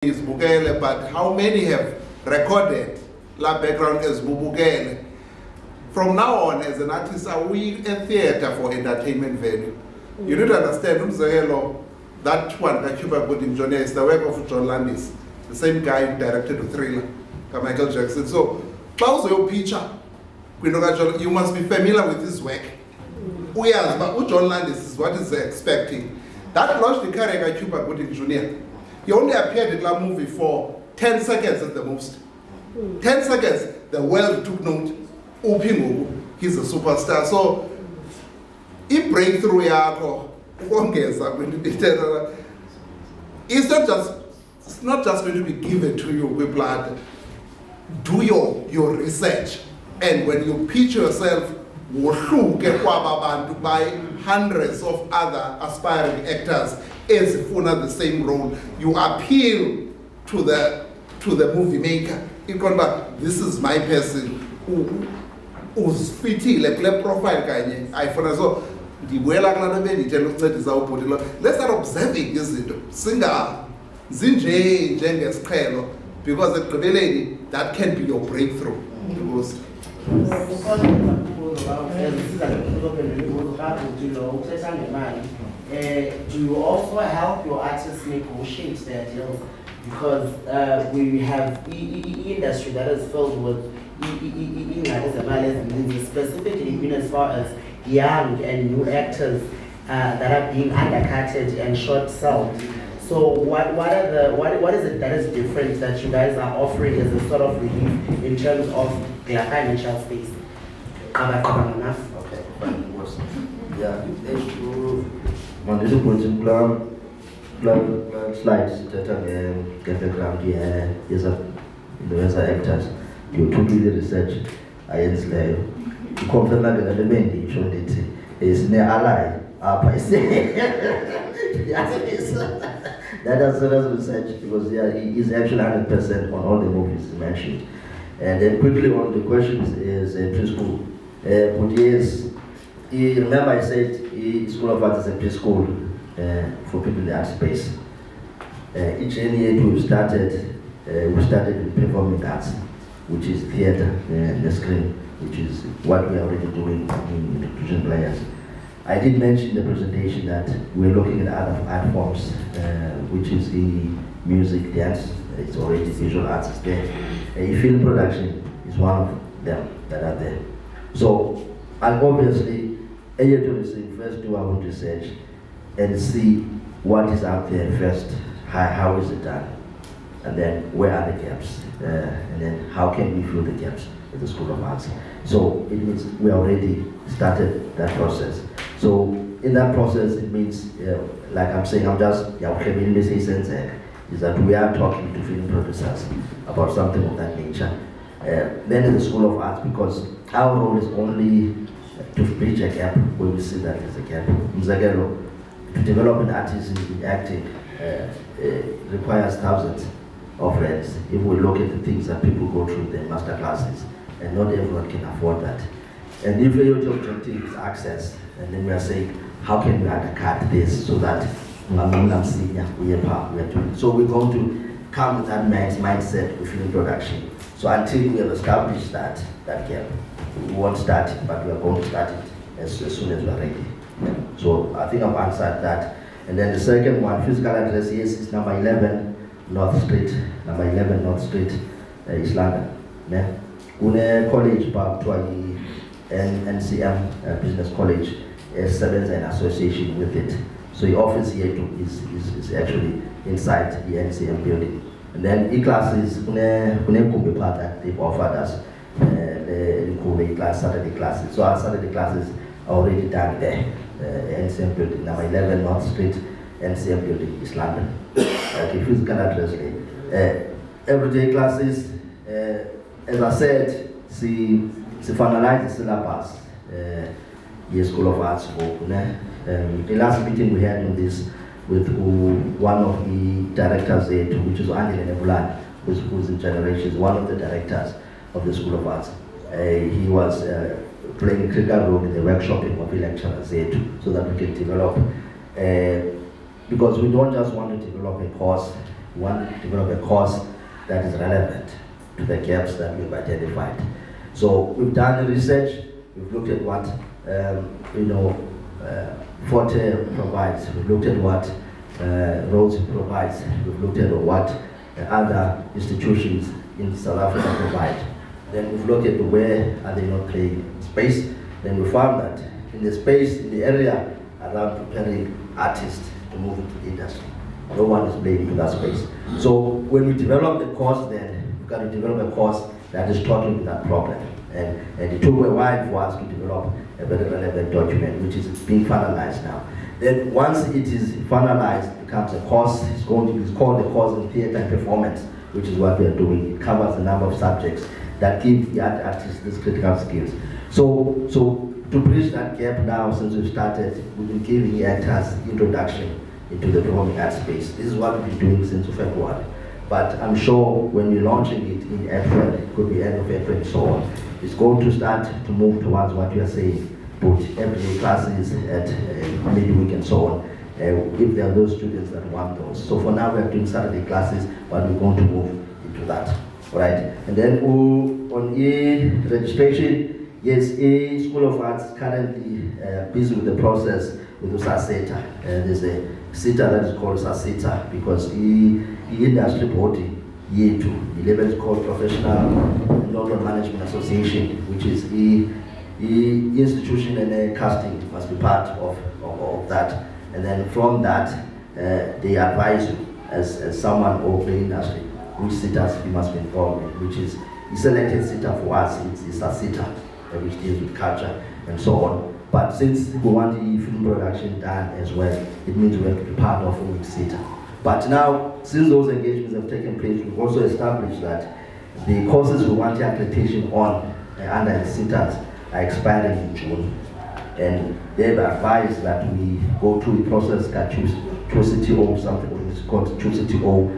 is Bukele, but how many have recorded la background as Bukele? From now on, as an artist, are we a theater for entertainment value? You need to understand, that one, that Cuba Gooding Johnny, is the work of John Landis, the same guy who directed the Thriller, Michael Jackson. So, close your picture. You must be familiar with his work. Yes, but John Landis is what is expecting. That launched the career of Cuba Gooding Jr. He only appeared in that movie for 10 seconds at the most. 10 seconds, the world took note. He's a superstar. So, if breakthrough it's not just going to be given to you with blood. Do your research, and when you pitch yourself, by hundreds of other aspiring actors as the same role, you appeal to the movie maker. This is my person who's fitting like profile so let's start observing this because that can be your breakthrough. Do you also help your artists negotiate their deals? Because we have industry that is filled with specifically as far as young and new actors that are being undercutted and short-sold. So what is it that is different that you guys are offering as a sort of relief in terms of their financial space? Okay, yeah, slides that get background here is a actors. You took the research, I slave. You confirm that the main showed it is near ally. That's research because he is actually 100% on all the movies mentioned. And then quickly on the questions is preschool. But yes, remember I said School of Arts is a preschool for people in the art space. Each year we started with performing arts, which is theater, the screen, which is what we are already doing in inclusion players. I did mention in the presentation that we're looking at other art forms, which is the music, dance, it's already visual arts is there. Film production is one of them that are there. So, and obviously, first do our own research and see what is out there first, how is it done, and then where are the gaps, and then how can we fill the gaps at the School of Arts. So it means we already started that process. So in that process, it means, like I'm saying, is that we are talking to film producers about something of that nature. Then in the School of Arts, because our role is only to bridge a gap where we see that there's a gap. To develop an artist in acting requires thousands of rands. If we look at the things that people go through in their master classes, and not everyone can afford that. And if your objective is access, and then we are saying, how can we undercut this so that we are doing? So we're going to come with that mindset with film production. So until we have established that gap, we won't start it, but we are going to start it as soon as we are ready. So I think I've answered that. And then the second one, physical address, yes, is number 11 North Street. Number 11 North Street, East London. Yeah. College back to NCM Business College is an association with it. So the office here is actually inside the NCM building. And then e-classes, they've offered us the class, Saturday classes. So our Saturday classes are already done there. NCM building, number 11 North Street, NCM building, East London. Okay, physical address. Everyday classes, as I said, she finalized the syllabus. The School of Arts. The last meeting we had on this with one of the directors there, which is Angela Nebulan, who's in Generations, one of the directors of the School of Arts. He was playing a critical role in the workshopping of the lecturers there so that we can develop, because we don't just want to develop a course We want to develop a course that is relevant to the gaps that we've identified. So we've done the research, we've looked at what Forte provides, we've looked at what Rhodes provides, we've looked at what other institutions in South Africa provide. Then we've looked at where are they not playing space. Then we found that in the space, in the area around preparing artists to move into the industry, no one is playing in that space. So when we develop the course, then we've got to develop a course that is tackling that problem. And it took a while for us to develop a very relevant document, which is being finalized now. Then once it is finalized, it becomes a course. It's called the course in theatre and performance, which is what we are doing. It covers a number of subjects that give the artists these critical skills. So to bridge that gap now, since we've started, we've been giving the actors introduction into the performing arts space. This is what we've been doing since February. But I'm sure when we're launching it in April, it could be end of April and so on, it's going to start to move towards what you are saying, put everyday classes at midweek and so on, if there are those students that want those. So for now, we're doing Saturday classes, but we're going to move into that, right? And then on e-registration, yes, School of Arts is currently busy with the process with USASETA. There's a SETA that is called USASETA because industry body yethu, the level is called Professional Local Management Association, which is institution and a casting must be part of that. And then from that, they advise you as someone of the industry which SETAs you must be involved in, which is the selected SETA for us, it's a SETA which deals with culture and so on. But since we want the film production done as well, it means we have to be part of a SETA. But now, since those engagements have taken place, we've also established that the courses we want the accreditation on under the SETAs are expiring in June. And they've advised that we go through the process that choose CTO, something which is called choose CTO,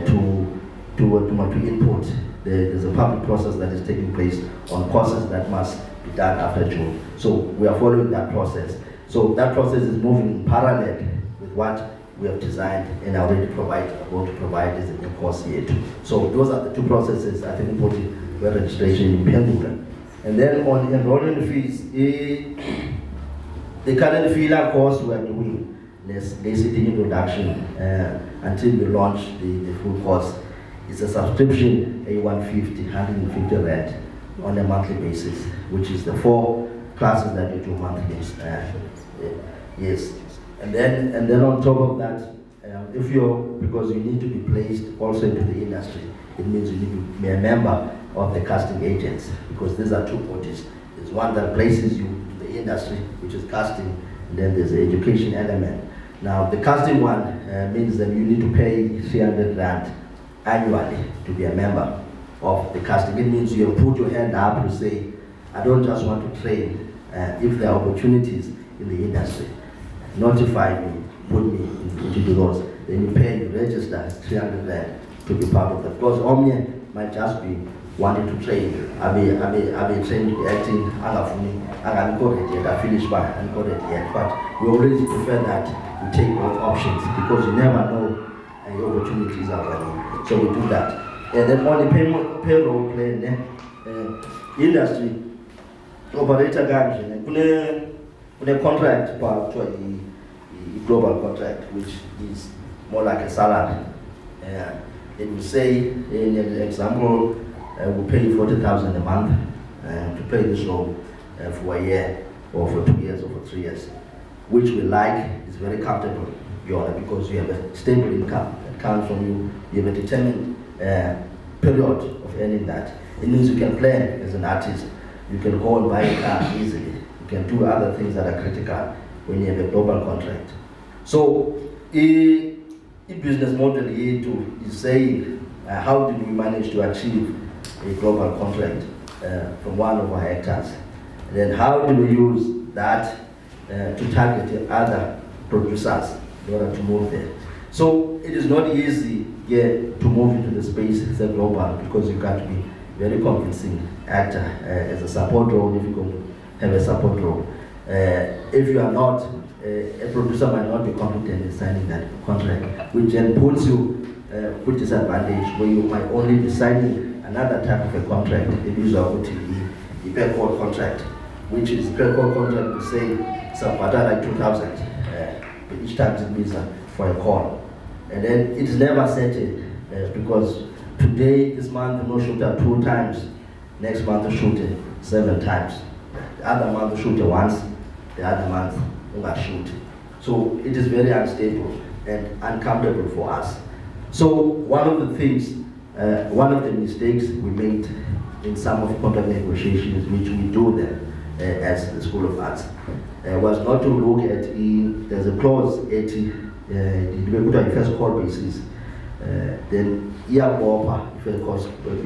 to input. There's a public process that is taking place on courses that must be done after June. So we are following that process. So that process is moving in parallel with what we have designed and already are going to provide as a new course here too. So those are the two processes, I think, for the registration in Pendulum. And then on enrollment fees, the current filler course we are doing, let's basically introduction until we launch the full course. It's a subscription, a 150 rand on a monthly basis, which is the 4 classes that you do monthly. Yes. And then on top of that, because you need to be placed also into the industry, it means you need to be a member of the casting agents, because these are two bodies. There's one that places you into the industry, which is casting, and then there's the education element. Now, the casting one means that you need to pay 300 rand annually to be a member of the casting. It means you have put your hand up to say, I don't just want to train. If there are opportunities in the industry, notify me, put me into the roles. Then you pay, you register 300 rand to be part of that. Because Omnia might just be wanting to train. I've been trained acting, I'm coded yet, I finished by uncoded yet. But we always prefer that you take both options because you never know the opportunities are running. So we do that. And then on the payroll plan, industry operator guys, a contract part to a global contract, which is more like a salary. It will say, in an example, we pay 40,000 a month to pay this loan for a year, or for 2 years, or for 3 years, which we like. Is very comfortable, Your Honor, because you have a stable income that comes from you. You have a determined period of earning that. It means you can plan as an artist. You can go and buy a car easily. You can do other things that are critical when you have a global contract. So, a business model here too is saying, how did we manage to achieve a global contract from one of our actors? And then how do we use that to target other producers in order to move there? So it is not easy yet to move into the space as a global, because you got to be very convincing actor as a support role if you're going to have a support role. If you are not, a producer might not be competent in signing that contract, which then puts you with disadvantage, where you might only be signing another type of a contract, it is a per call contract, which is per call contract, we say, Sabata like 2,000 each time it means for a call. And then it's never settled because today, this month, we shoot 2 times, next month we shoot 7 times. The other month we shoot once, the other month we will shoot. So it is very unstable and uncomfortable for us. So one of the things, one of the mistakes we made in some of the contract negotiations, which we do them as the School of Arts, was not to look at, there's a clause at the first call basis, then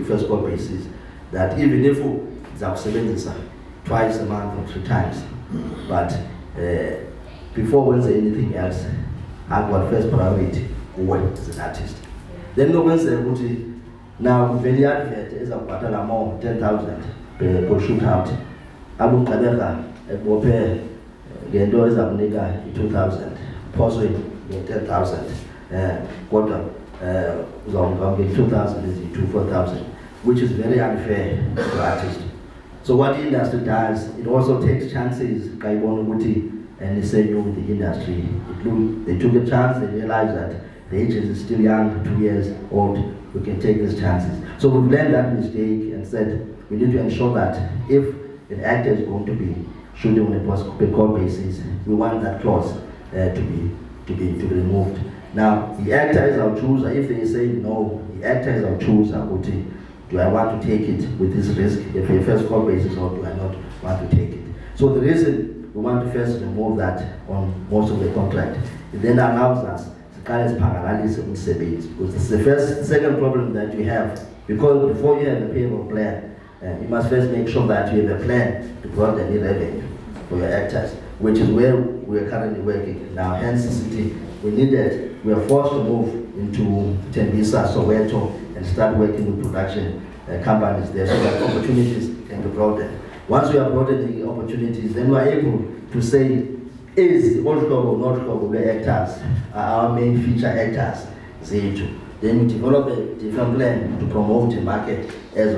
first call basis, that even if it's twice a month or 3 times, but before we say anything else, I've got first priority as an artist. Then no one say, now very advert is a more 10,000 per shoot out. I will prepare Gendo is a nigga 2,000, possibly 10,000, quarter, 2,000 is to 4,000, which is very unfair to artists. So what the industry does, it also takes chances, and they say you with the industry. They took a chance, they realized that the agent is still young, 2 years old, we can take these chances. So we've learned that mistake and said we need to ensure that if an actor is going to be shooting on a per call basis, we want that clause to be removed. Now the actor is our chooser. If they say no, the actor is our chooser. Do I want to take it with this risk if a first call basis, or do I not want to take it? So the reason we want to first remove that on most of the contract, it then allows us because it's the second problem that you have, because before you have a payroll plan, you must first make sure that you have a plan to bring any revenue for your actors, which is where we are currently working now. Hence, we are forced to move into Tembisa, Soweto, and start working with production companies there so that opportunities can be broadened. Once we have broadened the opportunities, then we are able to say, is old club or not club actors are our main feature actors? Then we develop a different plan to promote the market as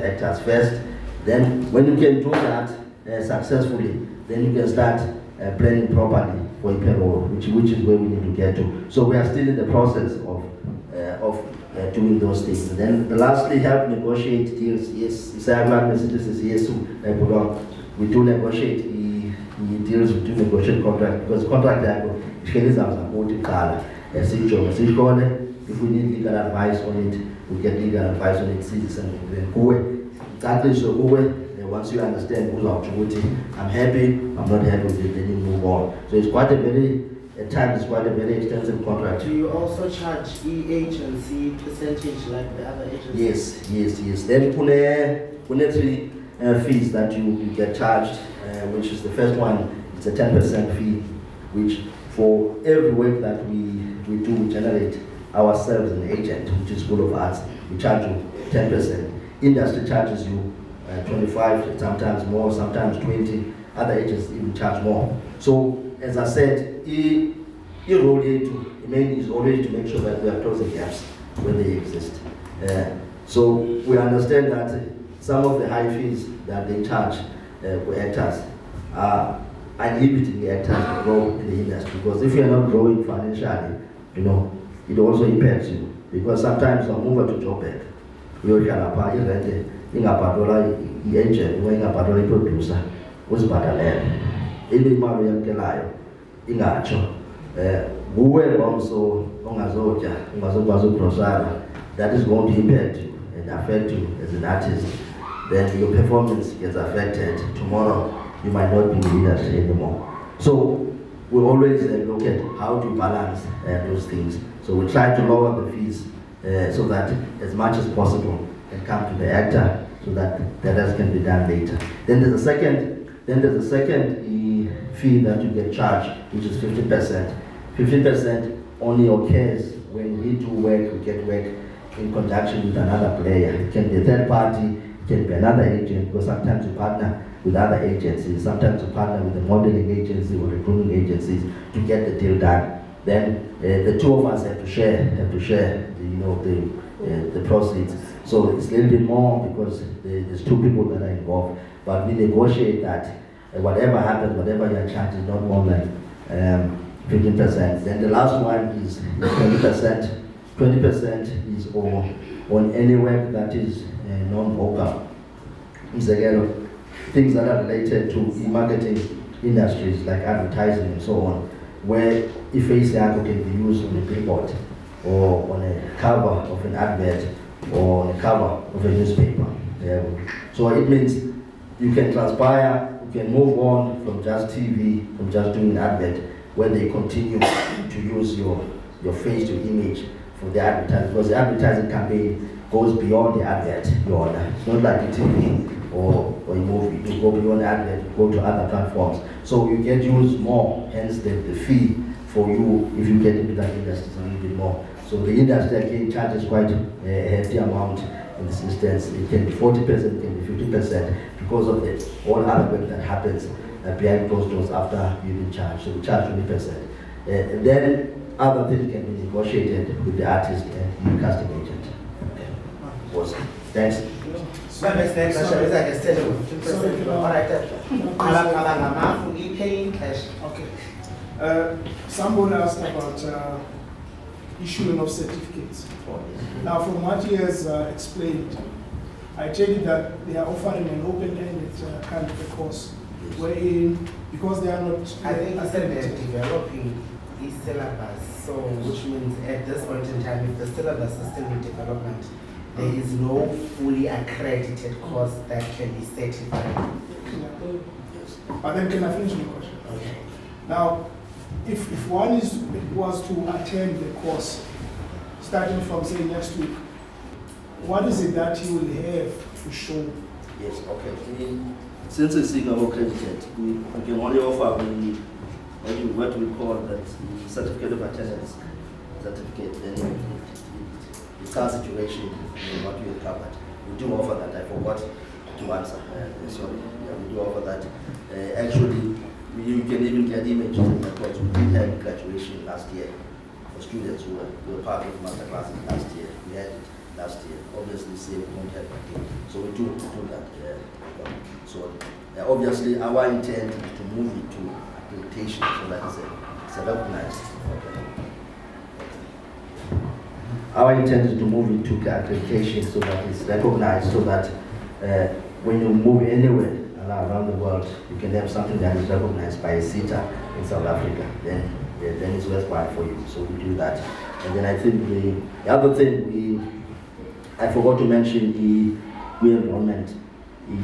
actors first. Then when you can do that successfully, then you can start planning properly for a payroll, which is where we need to get to. So we are still in the process of doing those things. And then lastly, help negotiate deals. Yes, we do negotiate deals, we do negotiate contract, because contract if we need legal advice on it, we get legal advice on it, citizen, then once you understand who's our duty, I'm happy, I'm not happy with it, then you move on. So it's quite a very, at times it's quite a very extensive contract. Do you also charge agency percentage like the other agencies? Yes. Then pune 3 fees that you get charged, which is the first one, it's a 10% fee, which for every work that we do, we generate ourselves an agent, which is School of Arts, we charge you 10%. Industry charges you 25, sometimes more, sometimes 20. Other agents even charge more. So, as I said, your role is always to make sure that we are closing gaps where they exist. So we understand that some of the high fees that they charge for actors are inhibiting the actors to grow in the industry. Because if you are not growing financially, it also impacts you. Because sometimes you move to job back. You can ingabhadola i-agent or ingabhadola i-producer uzibhadalele ile imali oyamkelayo ingatsho nguwe ngomso ongazotya ungazokwazi ugrosara, that is going to impact you and affect you as an artist. Then your performance gets affected. Tomorrow you might not be in the industry anymore. So we always look at how to balance those things. So we try to lower the fees so that as much as possible can come to the actor, so that the rest can be done later. Then there's a second fee that you get charged, which is 15%. 15% only occurs when we do work, we get work in conjunction with another player. It can be a third party, it can be another agent, because sometimes we partner with other agencies, sometimes we partner with a modeling agency or recruiting agencies to get the deal done. then the two of us have to share the proceeds. So it's a little bit more because there's two people that are involved, but we negotiate that whatever happens, whatever your charge is not more than 15%. Then the last one is 20%. 20% is on any work that is non-vocal. Things that are related to marketing industries like advertising and so on, where if face can be used on a billboard or on a cover of an advert or on a cover of a newspaper. So it means you can transpire, you can move on from just TV, from just doing an advert, where they continue to use your face, your image for the advertising, because the advertising campaign goes beyond the advert. It's not like a TV or a movie. You go beyond the advert, you go to other platforms. So you get used more, hence the fee for you if you get into that industry is a little bit more. So the industry again charges quite a hefty amount in this instance. It can be 40%, it can be 50% because of the all other work that happens behind closed doors after you've been charged. So we charge 20%. Then other things can be negotiated with the artist and the casting agent. Awesome. Thanks. Okay. Someone asked about issuing of certificates. Now, from what he has explained, I take it that they are offering an open-ended kind of a course, wherein, because they are not... I think I said they're developing the syllabus, so which means at this point in time, if the syllabus is still in development, there is no fully accredited course that can be certified. But then can I finish my question? Okay. Now, if one was to attend the course, starting from say next week, what is it that you will have to show? Yes, okay. Since it's accredited, we can only offer what we call that certificate of attendance certificate. Then it starts a duration what we have covered. We do offer that. I forgot to answer. Sorry. Yeah, we do offer that. Actually, you can even get images in the course. We did have graduation last year for students who were part of master classes last year. We had it last year. Obviously, same won't have again. So we do that. So obviously, our intent is to move it to accreditation, so that it's recognized. Okay. Our intent is to move it to accreditation so that it's recognized, so that when you move anywhere around the world, you can have something that is recognized by a sitter in South Africa. Then it's worthwhile for you. So we do that. And then I think the other thing I forgot to mention the enrollment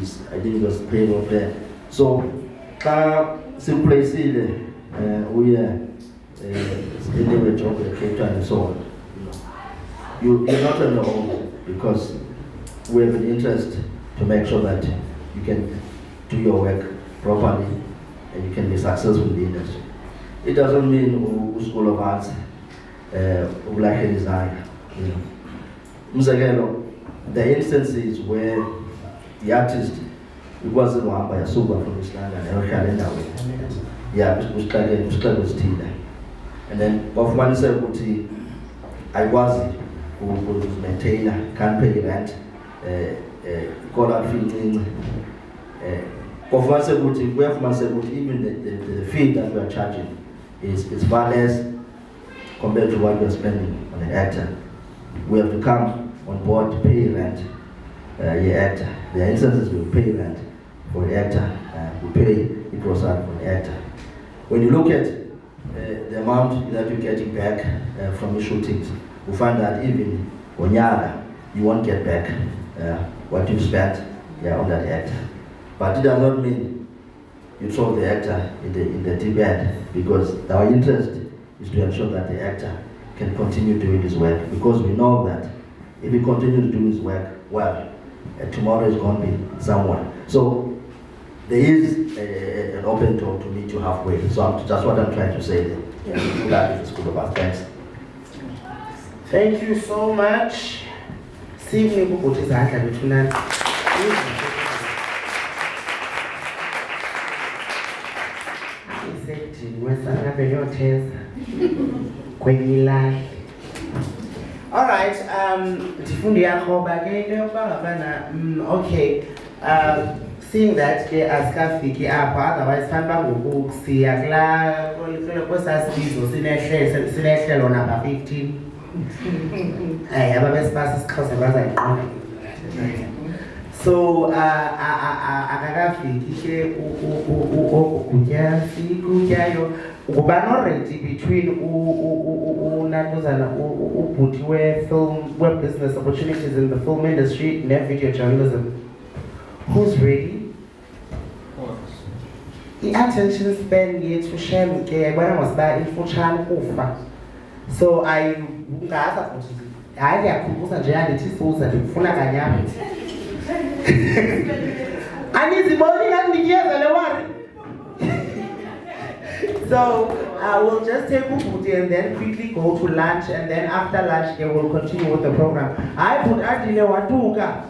is, I think it was payroll there. So simply we are anyway job at Cape Town and so on. You're not on your own, because we have an interest to make sure that you can do your work properly and you can be successful in the industry. It doesn't mean School of Arts like a design. The instances where the artist wasn't one by a super from Islam and and then of one celebrity I was who was maintainer, can't pay rent, call out feeling of one celebrity, where from one celebrity, even the fee that we are charging is far less compared to what we are spending on an actor. We have to come on board to pay rent, your actor. There are instances we pay rent for the actor, we pay it goes out for the actor. When you look at the amount that you're getting back from the shootings, we find that even on Yara, you won't get back what you've spent on that actor. But it does not mean you throw the actor in the deep end, because our interest is to ensure that the actor can continue doing his work, because we know that if he continues to do his work well, tomorrow is going to be someone. So there is an open door to meet you halfway. So that's what I'm trying to say there. Yeah, that is the School of Arts. Thanks. Thank you so much. See me between us. kwenye ilali. Alright, ndifundi yakhoba ke into yokuba ngabana okay, seeing that ke asikafiki apha, otherwise fanele ngoku siya kwesasibizo sinehlelo number 15. Ababesipasa isiXhosa bazayiqonda. So akakafiki ke ukutya sikutyayo ngubani already between unatozana ubhuti we-film business opportunities in the film industry ne-video journalism. Who's ready? I-attention span yethu shem ke yayibona ngosiba imfutshane ukufa. So ayingaza futhi hayi ndiyakhumbuza nje andithi suza ndikufuna kanyama. Aniziboni ngandikiyeza le wari. So we'll just take Ubhuti and then quickly go to lunch, and then after lunch we'll continue with the program. I put Adile Watuka.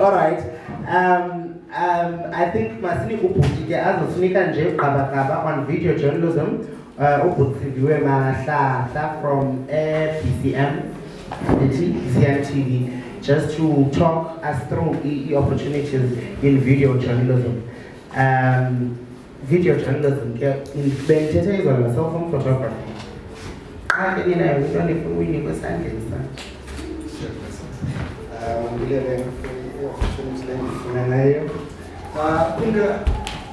Alright. I think Masini Ubhuti ke azosinika nje uqabaqaba on video journalism. Ubhuti viwe mahla from BCM TV, just to talk us through the opportunities in video journalism. Video journalism, in Bentete is on cell phone photography. I don't know if we need to stand in that.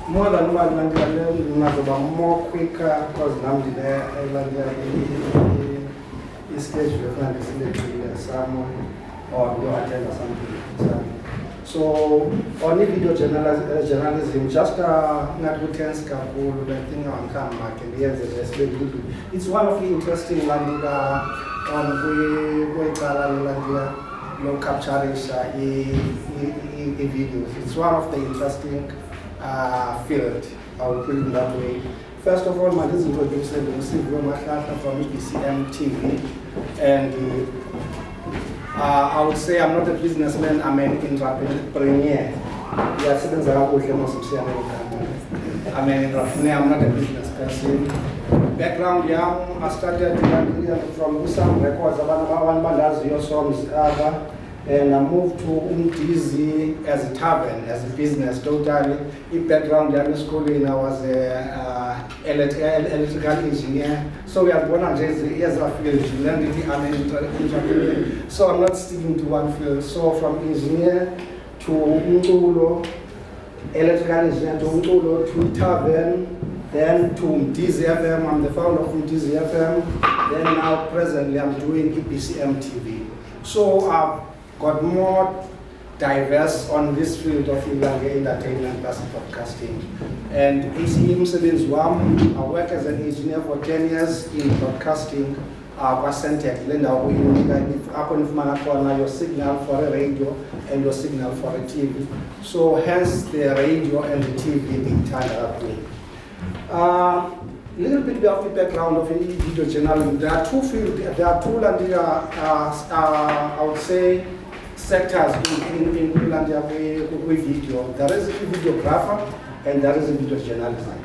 More than one Nandiya, more quicker because Nandiya is scheduled for someone or you attend or something. So only video journalism, just not good tense couple, I think on camera can be as it's one of the interesting Landiga on Landiga no capturing videos. It's one of the interesting field, I will put it that way. First of all, my is introduced to from BCM TV, and I would say I'm not a businessman, I'm an entrepreneur. Yes, I'm an entrepreneur, I'm not a business person. Background young, I started from Usam Records, one Bandazio songs, and I moved to Umtizi as a tavern, as a business totally. In background, young schooling, I was an electrical engineer. So we are born as a field, I'm an entrepreneur. So I'm not sticking to one field. So from engineer to Umtulo, electrical engineer to Umtulo, to tavern, then to Mdizi FM. I'm the founder of Mdizi FM. Then now presently I'm doing BCM TV. So I've got more diverse on this field of entertainment plus broadcasting. And I work as an engineer for 10 years in broadcasting. Your signal for a radio and your signal for a TV. So hence the radio and the TV being tied up with. Little bit of the background of video journalism. There are two fields. There are two I would say sectors in Landia with video. There is a videographer and there is a video journalism.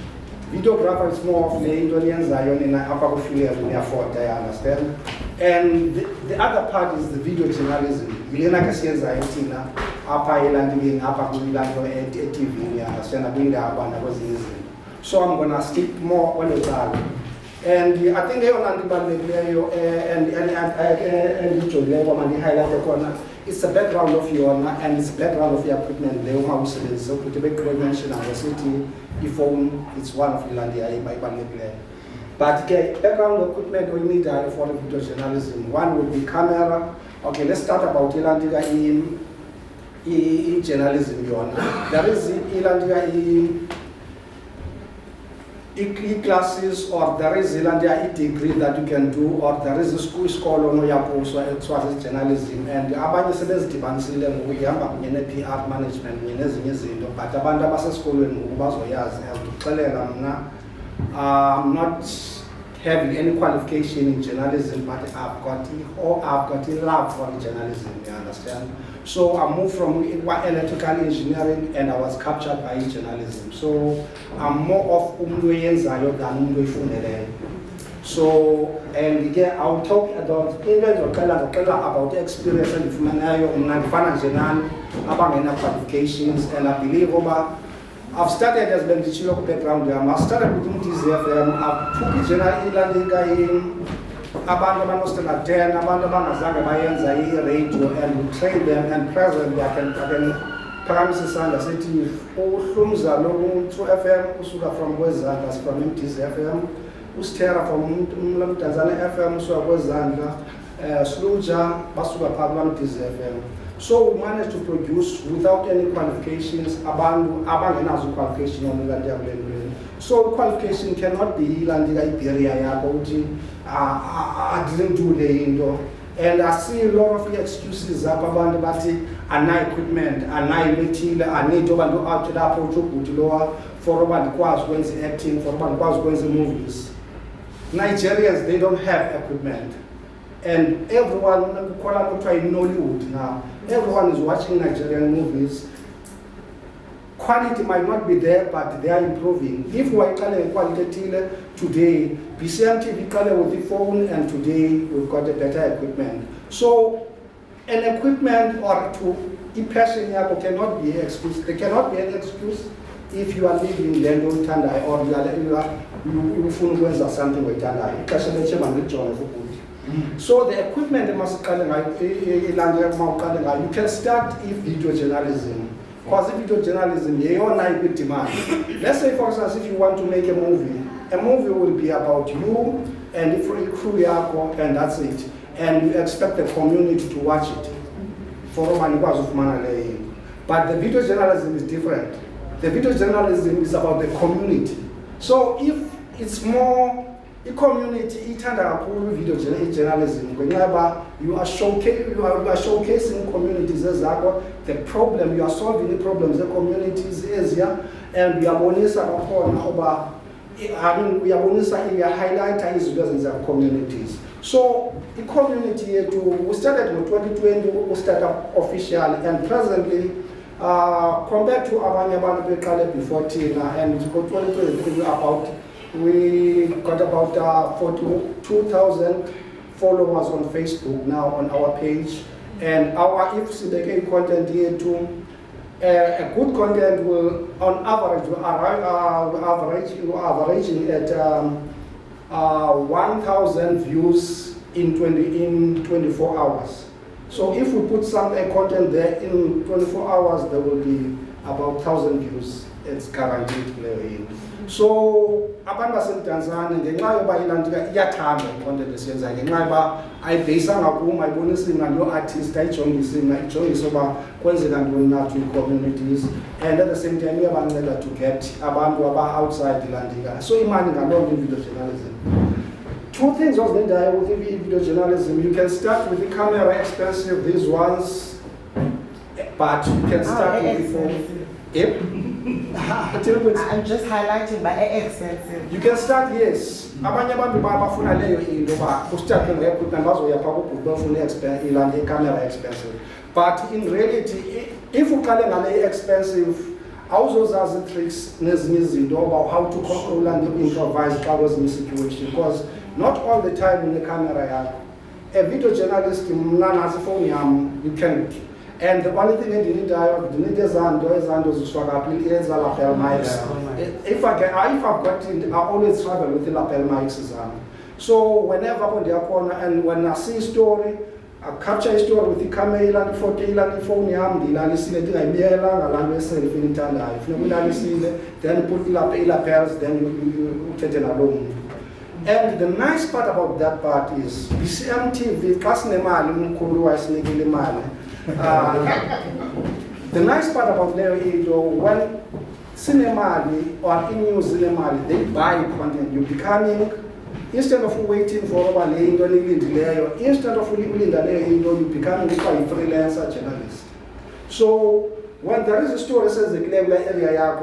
Videographer is more of the Indonesian Zion in Upper therefore I understand. And the other part is the video journalism. Milena Kasian Zayotina, Upper Landing, Upper TV, you understand? So I'm going to stick more on the value. And I think they all and it's the background of your and it's the background of your equipment. The house is so to make mention of the city, the phone, it's one of the land by play. But background equipment we need for the video journalism. One would be camera. Okay, let's start about Ilandiga in journalism. There is Ilandiga E-classes, or there is a degree that you can do, or there is a school on also as journalism. And about the demands we have PR management, but about school I'm not having any qualification in journalism, but I've got a love for journalism, you understand? So I moved from electrical engineering and I was captured by journalism. So I'm more of Umdoyen Zayo than Umdoy Funere. So, and again, I'll talk about about the experience and the qualifications, and I believe I've started as the Chilo background. I started with DZFM. I've took general in abantu abanostand 10, abantu abangazange bayenza radio, and we train them, and presently I can promise isandla sithi uhlumza lo FM usuka from Wezandla, from MTZFM, uSthera from Mdantsane FM usuka Wezandla, Sluja basuka phaa MTZFM. So we managed to produce without any qualifications abantu abangenazo qualification on the. So qualification cannot be ilandika iberia yakho uthi I didn't do the into. And I see a lot of excuses abantu bathi ana equipment, ana imethile, anento abantu out lapho ukuthi lowa for abantu kwazi ukwenza acting, for abantu kwazi ukwenza movies. Nigerians, they don't have equipment. And everyone in Nollywood now, everyone is watching Nigerian movies. Quality might not be there, but they are improving. If we are quality today, BCM TV with the phone, and today we've got a better equipment. So, an equipment or to person cannot be an excuse. There cannot be an excuse if you are living in London Tandai or you something with Tandai. So the equipment must you can start if video journalism. Because video journalism, you are not with demand. Let's say, for instance, if you want to make a movie will be about you and the crew, and that's it. And you expect the community to watch it. But the video journalism is different. The video journalism is about the community. So if it's more the community, video journalism. Whenever you are showcasing communities as the problem, you are solving the problems the communities is here, and we are highlighting the communities. So the community we started in 2020, we started officially, and presently compared to our before Tina, and 2023 about. We got about 42,000 followers on Facebook now on our page, and our if content here too. A good content will, on average, averaging at 1,000 views in 24 hours. So if we put some content there in 24 hours, there will be about 1,000 views. It's guaranteed playing. So abantu baseMdantsane ngenxa yoba ilandika iyathanda icontent esiyenza ngenxa yoba ayibheyisanga kum ayibonisi mna lo artist ayijongisi mna ijongisa uba kwenzeka ntoni nathi communities, and at the same time iyabanceda to get abantu aba-outside ilandika. So imali ngaloo nto video journalism. Two things was nendayo with video journalism. You can start with the camera expensive, these ones, but you can start with the phone. Yep. I'm just highlighting by expensive. You can start, yes. Abanye abantu bafuna leyo into ba start ngeequipment bazoya phaa kubhuti bafuna expensive camera expensive. But in reality, if uqale ngale expensive, awuzozazi tricks nezinye izinto about how to control and improvise xa kwezinye situation, because not all the time in the camera yakho. A video journalist mna nasi phone yam, you can. And the only thing I need ezanto zishwaka pili lapel mics. If I've got in, I always travel with the lapel mics. So whenever on the corner, and when I see a story, I capture a story with the camera and photo and the phone yam, the listen it I then put the lapels, then you take it alone. And the nice part about that part is BCM TV the nice part about Leo is when cinema or in New Zealand they buy content, you're becoming, instead of waiting for a instead of you're becoming a freelancer journalist. So when there is a story that says the Glebla area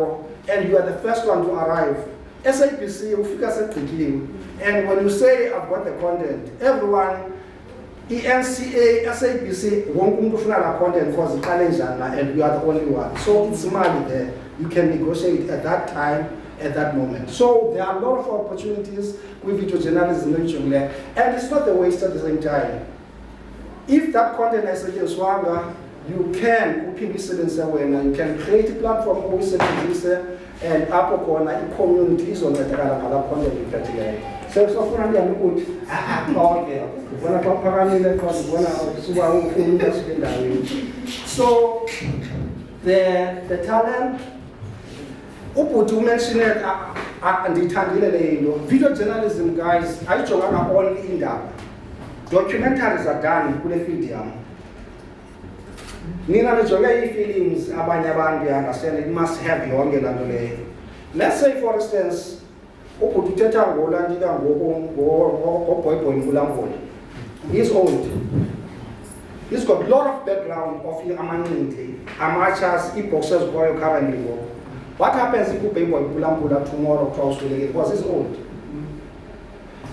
and you are the first one to arrive, SAPC will figure out the game. And when you say I've got the content, everyone ENCA, SAPC won't kufuna content because the challenge and you are the only one. So it's money there. You can negotiate at that time at that moment. So there are a lot of opportunities with video journalism, and it's not a waste at the same time. If that content is swanga, you can you can create a platform and apho khona i-community izoncedakala ngala content iphethileyo. Sefuna ndiyami ukuthi okay ubona xa uphakamile khona ubona suba ufuna asuke endaweni. So the talent ubhuti umentioned ndiyithandile le into. Video journalism, guys, ayijonganga only indaba. Documentaries are done kule field yam. Nina nijonge ii-films abanye abantu, you understand, it must have yonke laa nto leyo. Let's say for instance ubhuti uthetha ngolantika ngoBhoyibhoyi Mvulamvula. He's old. He's got a lot of background of amanqindi, amatshas, ii-boxers kwayo currently ngoku. What happens if uBhoyibhoyi Mvulamvula tomorrow because he's old?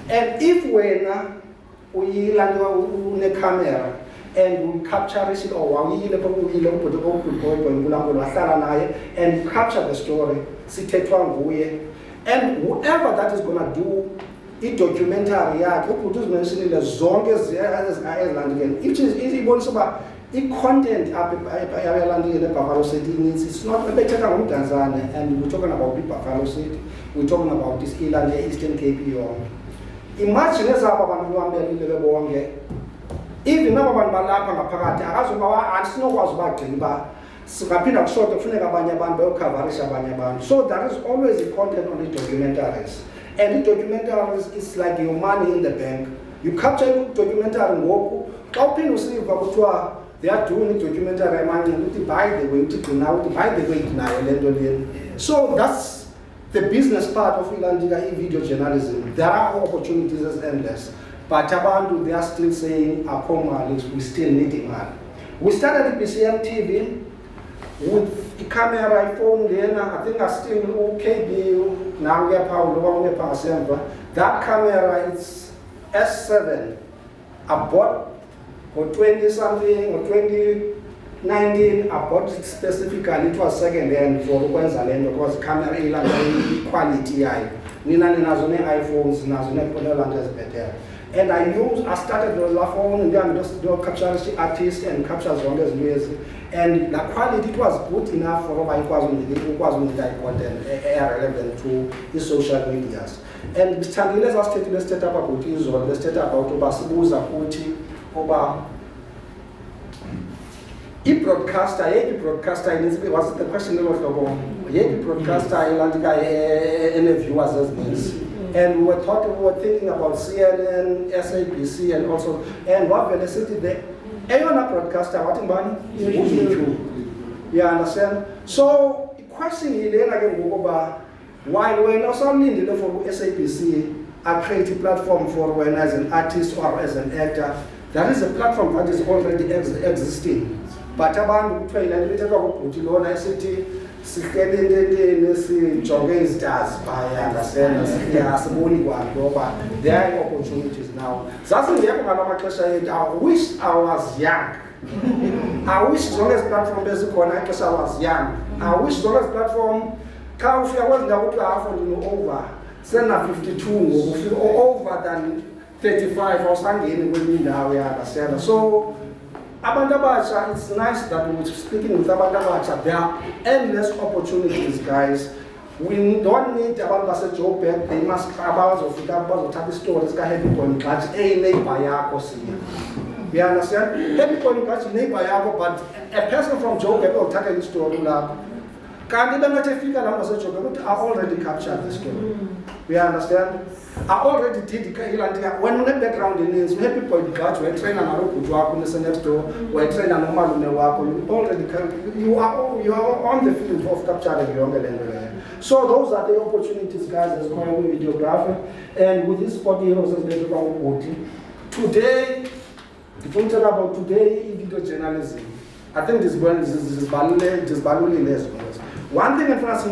And if wena uyilantika une-camera and we capture it, or and you capture the story, and whoever that is going to do a documentary, mentioning as long as which is easy about content Buffalo City needs. It's not a better than Mdantsane, and we're talking about Buffalo City, we're talking about this Eastern Cape. Imagine as even now abantu balapha ngaphakathi akazoba asinokwazi ubagqiba singaphinda kushote kufuneka abanye abantu bayokhavarisha abanye abantu. So there is always a content on the documentaries, and the documentaries is like your money in the bank. You capture a documentary ngoku xa uphinda usiva kuthiwa they are doing a documentary emanqindi uthi by the way uthi gcina uthi by the way nayo le nto leni. So that's the business part of video journalism. There are opportunities as endless. But abantu, they are still saying, we still need imali. We started the BCM TV with a camera, iPhone, then I think I still KB, now we are power, that camera is S7. I bought for 20 something or 2019, I bought it specifically, it was second hand for Queensland because camera quality. Nina iPhones, better. And I started with the phone and then just do capture the artist and capture as long as years. And the quality was good enough for what it was content relevant to the social medias. And the let's up about Israel, let's set up about Obasibuza Kuti, Oba. Broadcaster was the question was about broadcaster viewers as this. And we were thinking about CNN, SABC, and also, and what we listened there. Anyone broadcaster, what in money? You understand? So, the question is again, while we're not only for SABC, a creative platform for when as an artist or as an actor, that is a platform that is already existing. But about train and later go to Lona City. Jogging stars by understand there are opportunities now. I wish I was young. I wish the longest platform basic one I was young. I wish the longest platform if I was over send 52 or over than 35 or something with me now, we understand. So Abandabacha, it's nice that we're speaking with Abandabacha. There are endless opportunities, guys. We don't need Abandabacha job. They must about of the stories. Happy point catch a neighbor. You understand? Happy point catch neighbor, but a person from Joe will take a story. Can't even let a figure out as a job. I already captured the story. We understand? I already did the when we have background in this, we have people in catch, we train and we train and already you are on the field of capturing younger than. So those are the opportunities, guys, as going with videography. And with this 40 heroes as today, if we talk about today video journalism, I think this is one thing in France,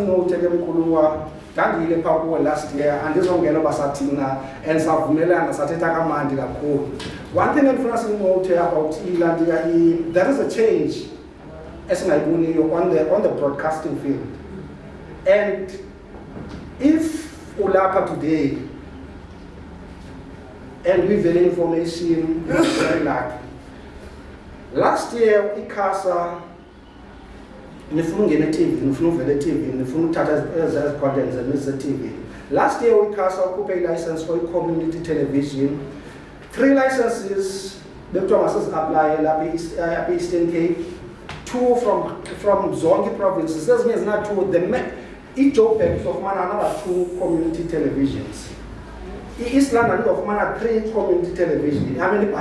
last year, and this one Basatina and Savumela and Sateta Mandila. One thing in France about there is a change as my on the broadcasting field. And if ulapha today and we have information, very lucky. Last year, ICASA, nifuna TV, nifuna vele TV, nifuna uthatha content and TV. Last year, ICASA ukhuphe license for community television. 3 licenses, Dr. Masas apply lapha Eastern Cape. 2 from zonke provinces. This means not 2. The Joburg of mana another 2 community televisions. East London of mana 3 community television. I mean,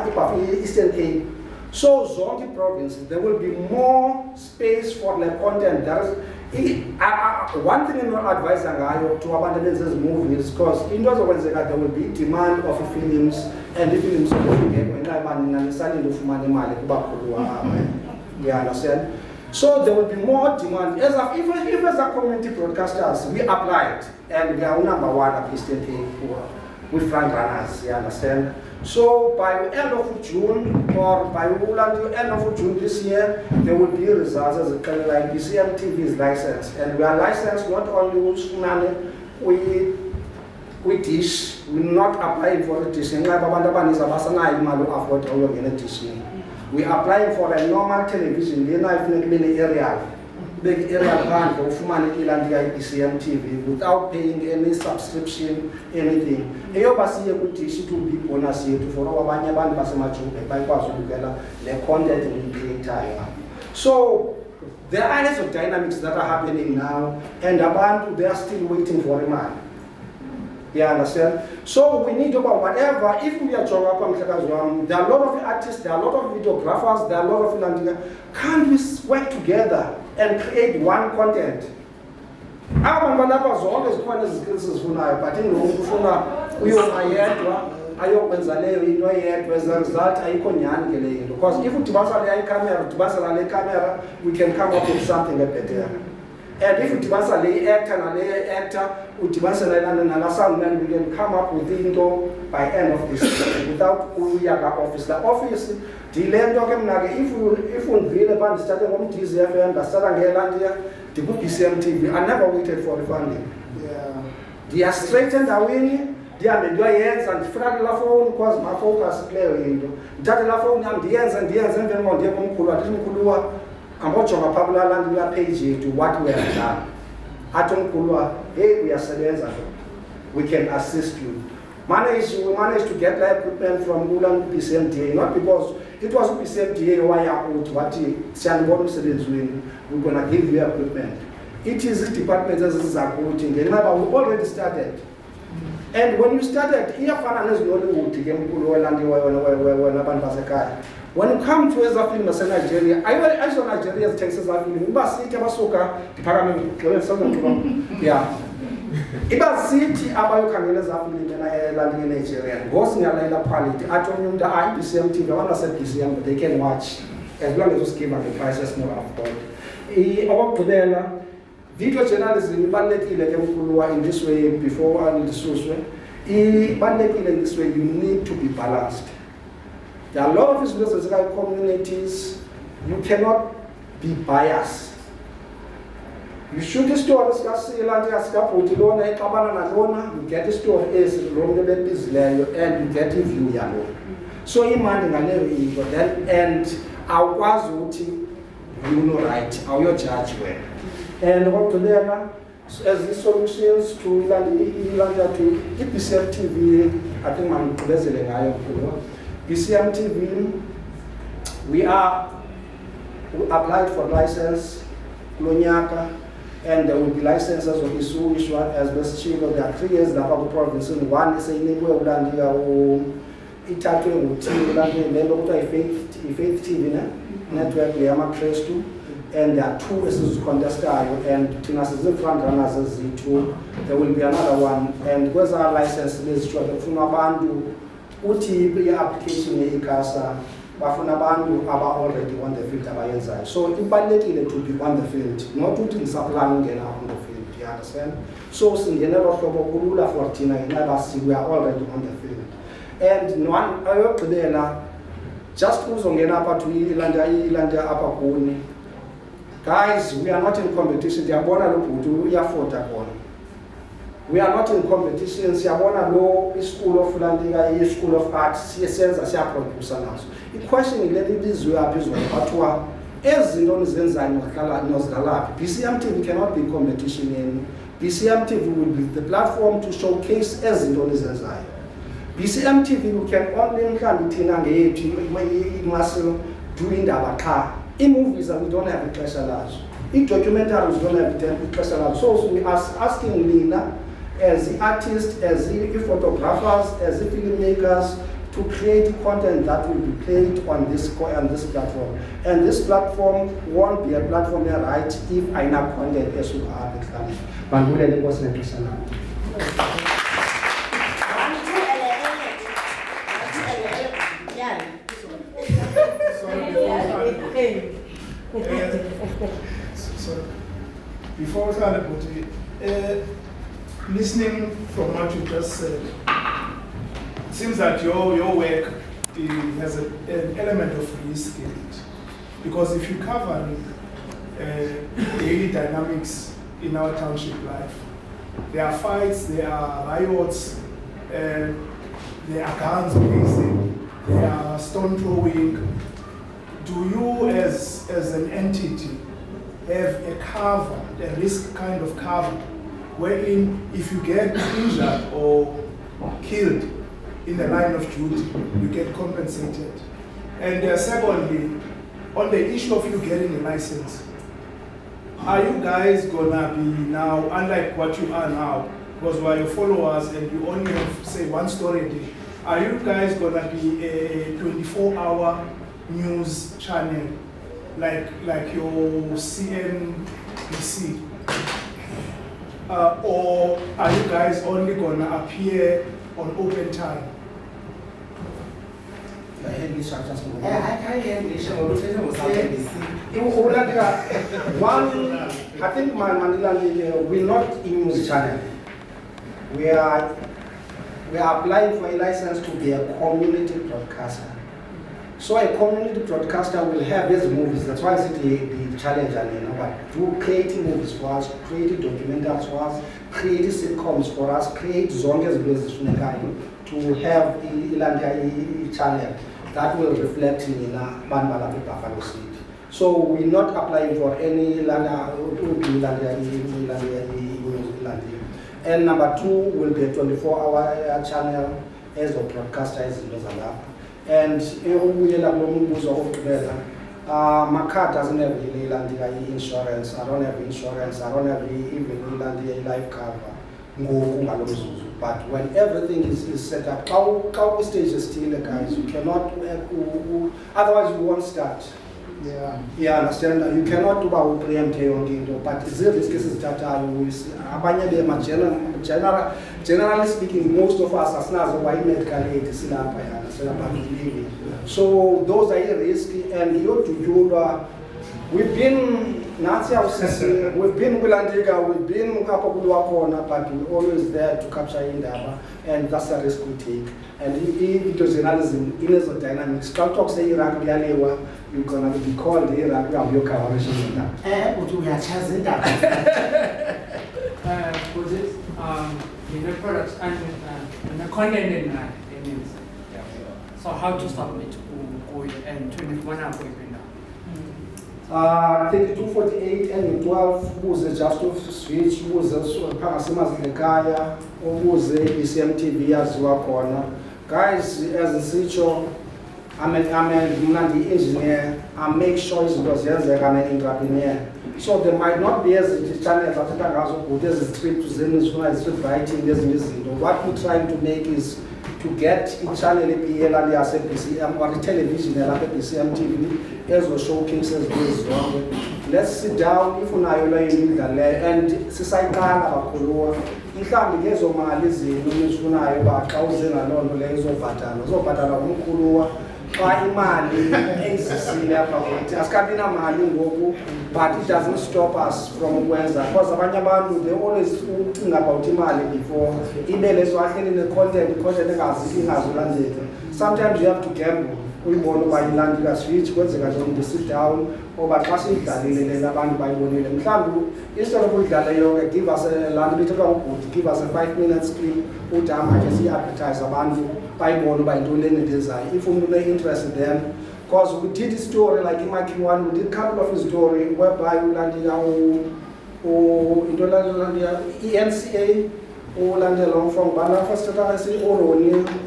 Eastern Cape. So zonke provinces, there will be more space for the content. One thing I'm not advising to abandon these movies because in those ways there will be demand of films and the films you understand? So there will be more demand. If as a community broadcasters, we apply it and we are number 1 at Eastern Cape with front runners, you understand? So by the end of June or by the end of June this year, there will be results as a kind of like BCM TV is licensed. And we are licensed not only with dish, we're not applying for a dish. We are applying for a normal television, big area brand of BCM TV without paying any subscription, anything. So there are lots of dynamics that are happening now, and they are still waiting for a man. You understand? So we need about whatever, if we are there are a lot of artists, there are a lot of videographers, there are a lot of filmmakers. Can we work together and create one content? Because if we can come up with something better. And if we actor, we can come up with it by end of this year without office. The office, if we really started on DZFM, the BCM TV, I never waited for the funding. Yeah. They are straightened away. They are the hands and flat la phone because my focus clear window. That la phone and the hands and then on the I'm watching a popular land page to what we have done. Atom Kulwa, hey, we are citizens. We can assist you. We managed to get the equipment from Ulan PCMTA, not because it was PCMTA why we're going to give you equipment. It is the department that is supporting. Remember, we already started. And when you started, when you come to a film in Nigeria, I saw Nigeria as Texas film. Yeah. Iba city abayo kangeleza film in Nigeria. Goes near Laila quality. I told you the IPCM TV, I want to say PCM, but they can watch as long as you give the prices more affordable. Video journalism in this way before and in this way. In this way, you need to be balanced. There are a lot of businesses like communities. You cannot be biased. You shoot the store, you get the store and you get the view. So and I was you know right, how your judge were. And what to learn as the solutions to BCM TV, I think I'm president. BCM TV, we applied for license, Lonyaka, and there will be licenses of issue as best chief. There are 3 years that the province. One is in Nibu, Itatu, Faith TV network, we are trace to. And there are 2 issues contested, and Tinas is the front runners as Z2. There will be another one, and where's our license list? From Abandu, Uti application in ICASA, Bafunabandu are already on the field. So, it to be on the field, not to supplying and on the field. You understand? So, in general, Kurula 49, we are already on the field. And one, I hope there, just who's on Genapa to Ilanda Upper Pony. Guys, we are not in competition. They are born to we are for that one. We are not in competition. Siyabona lo School of Landiga, School of Arts, siyenza siyaproducer naso. I-question ile ibizwe yaphezulu bathiwa ezinto nizenzayo nozidlalaphi. BCM TV cannot be in competition in. BCM TV will be the platform to showcase ezinto nizenzayo. BCM TV we can only mhlambi thina ngeyethu imuscle do indaba qha. I-movies we don't have ixesha lazo. I-documentaries don't have ixesha lazo. So we are asking Lina as the artists, as the photographers, as the filmmakers to create content that will be played on this platform. And this platform won't be a platform right if I not content as you are the Bandule was So before we start, listening from what you just said, it seems that your work has an element of risk in it. Because if you cover daily dynamics in our township life, there are fights, there are riots, there are guns blazing, there are stone throwing. Do you as an entity have a cover, a risk kind of cover, wherein if you get injured or killed in the line of duty, you get compensated? And secondly, on the issue of you getting a license, are you guys gonna be now, unlike what you are now, because we are your followers and you only have, say, one story a day, are you guys gonna be a 24-hour news channel like your CNBC? Or are you guys only gonna appear on open time? I can't hear English. One, I think Manila will not use channel. We are applying for a license to be a community broadcaster. So a community broadcaster will have these movies. That's why I said the challenge, but do creating movies for us, creating documentaries for us, creating sitcoms for us, create zonges to have a channel that will reflect in Banbala Buffalo City. So we're not applying for any and number two will be a 24-hour channel as a broadcaster as in Lozala. And my car doesn't have insurance. I don't have insurance. I don't have even life cover. But when everything is set up, cow stage is still, guys. You cannot, otherwise you won't start. Yeah, understand. You cannot do about preempt but this is that generally speaking, most of us are not medical aid. So those are risky, and we've been we've been Wilandiga, we've been Kapakuluakona, but we're always there to capture Indaba, and that's a risk we take. And if it was journalism, in the dynamics, talk say Iraq, you're going to be called Iraq, you have your coverage. The products and the content in means. So how to submit and 21 hours now? I think 248 and 12 was just to switch, was Parasimas Lekaya, or was BCM TV as well. Guys, as a switcher, I'm the engineer. I make sure it was I'm an entrepreneur. So there might not be as a channel that there's a script to send, there's writing, there's music. What we're trying to make is to get each channel APL and the BCM or the television and the BCM TV as well showcases this. Let's sit down if we are in and society mhlawumbi ngezo mali zenu nizifunayo baxawuzena loo nto leyo uzobhatala umkhuluwa xa imali eyisisile apha kuthi asikabi namali ngoku, but it doesn't stop us from ukwenza, because abanye abantu they always ucinga about imali before ibe lezo ahleli ne-content engazulandeka. Sometimes you have to gamble. uyibone uba ilandi kaswitch kwenzeka ntoni sit down oba xa siyidlalile lela abantu bayibonile mhlawumbi instead of uyidlale yonke give us laa nto bethethwa ngubhuti give us a 5 minutes clip uthi hamba ke siyi-advertise abantu bayibone uba yintoni le ndendezayo if umntu une-interest then because we did a story like imakhiwane we did a couple of story whereby ulandela into landeya i-NCA ulandela from bana first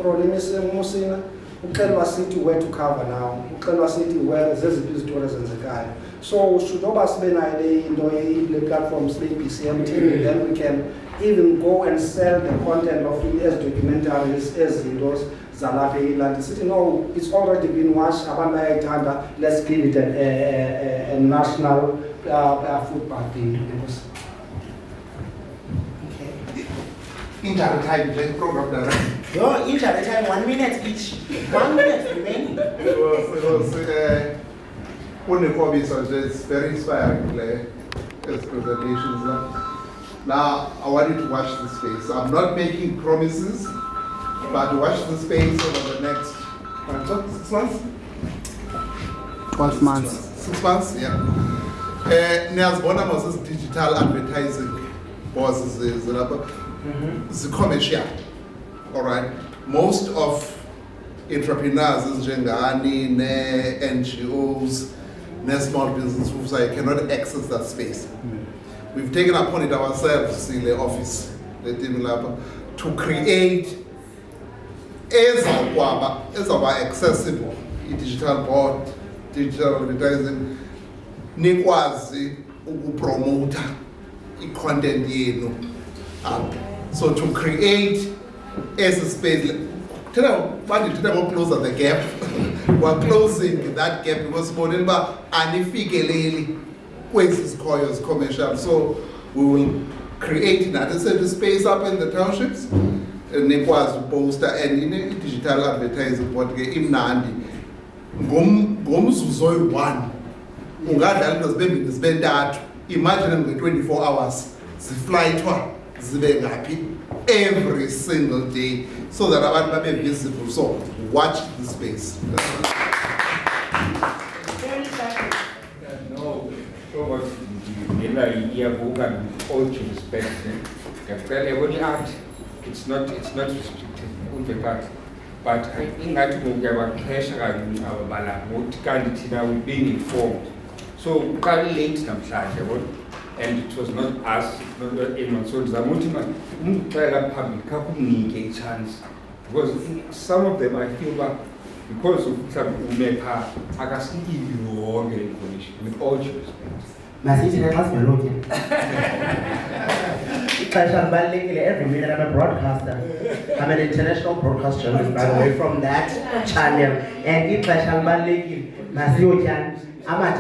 uroni musina uxelwa sithi where to cover now uxelwa sithi where zeziphi izitori ezenzekayo so should oba sibe nayo le into le platform sibe BCM team then we can even go and sell the content of as documentaries ezinto zalapha elandi sithi no it's already been watched abantu bayayithanda let's give it a national football thing. Injury time, the program director. Your injury time, 1 minute each. 1 minute remaining. It was it's very inspiring, as presentations. Now, I want you to watch this space. I'm not making promises, but watch the space over the next 6 months? 12 months. 6 months, yeah. Niyazibona mos digital advertising bosses is commercial. All right. Most of entrepreneurs, njengani, NGOs, small businesses, cannot access that space. We've taken upon it ourselves in the office, the team lab, to create accessible digital board, digital advertising, nikwazi ukupromota i-content yenu. So to create a space, we'll close the gap. We're closing that gap because Modinba anifikeleli kwezi commercial. So we will create another space up in the townships. Nikwazi poster and in a digital advertising board imnandi. Ngomzuzu oyi-1. Ungadlala into zibe ntathu. Imagine 24 hours. Ziflyithwa zibe ngaphi every single day so that abantu babe visible. So watch the space. No, so much in a year book and all due respect. Every art, it's not restricted on the part. But I think that we have a pressure on our bala, what kind of we're being informed. So we can't late and it was not us, not anyone. So the multiple public couldn't a chance. Because some of them I feel that because of some Umepa, I can still give you wrong information with all due respect. Every minute I'm a broadcaster. I'm an international broadcast journalist, by the way, from that channel. And it's like I'm at